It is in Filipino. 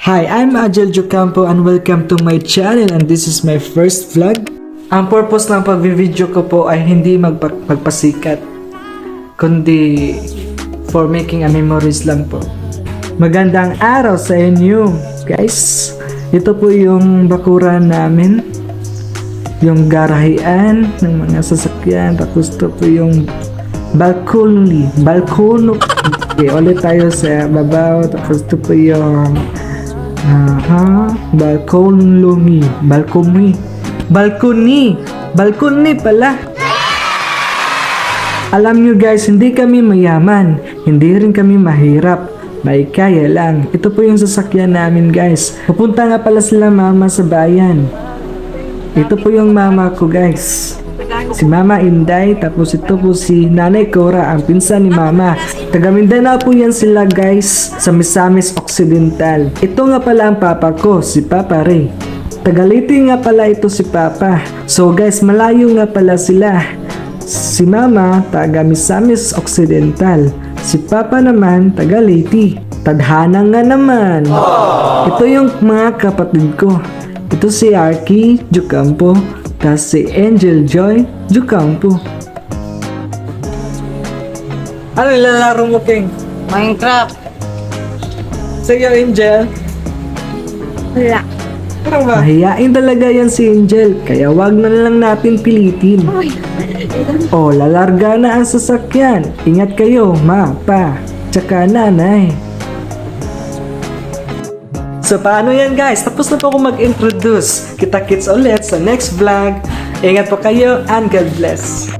Hi, I'm Ajel Jocampo and welcome to my channel and this is my first vlog. Ang purpose ng pag-video ko po ay hindi magpasikat, kundi for making a memories lang po. Magandang araw sa inyo, guys. Ito po yung bakuran namin, yung garahian ng mga sasakyan. Tapos ito po yung balkono. Okay, ulit tayo sa babaw. Tapos ito po yung balcony pala. Alam nyo guys, hindi kami mayaman, hindi rin kami mahirap, may kaya lang. Ito po yung sasakyan namin guys. Pupunta nga pala sila mama sa bayan. Ito po yung mama ko guys, si Mama Inday. Tapos ito po si Nanay Cora, ang pinsan ni Mama. Taga Mindanao po yan sila guys, sa Misamis Occidental. Ito nga pala ang papa ko, si Papa Ray. Taga Leyte nga pala ito si Papa. So guys, malayo nga pala sila. Si Mama taga Misamis Occidental, si Papa naman taga Leyte. Tadhana nga naman. Ito yung mga kapatid ko. Ito si Arky Jocampo, tas si Angel Joy Jocampo. Ano nilalaro mo, King? Minecraft. Sige, Angel. Wala. Ano ba? Mahiyain talaga yan si Angel, kaya wag na lang natin pilitin. Oh, lalarga na ang sasakyan. Ingat kayo, ma, pa, tsaka nanay. So paano yan guys? Tapos na po ako mag-introduce. Kita-kits ulit sa next vlog. Ingat po kayo and God bless.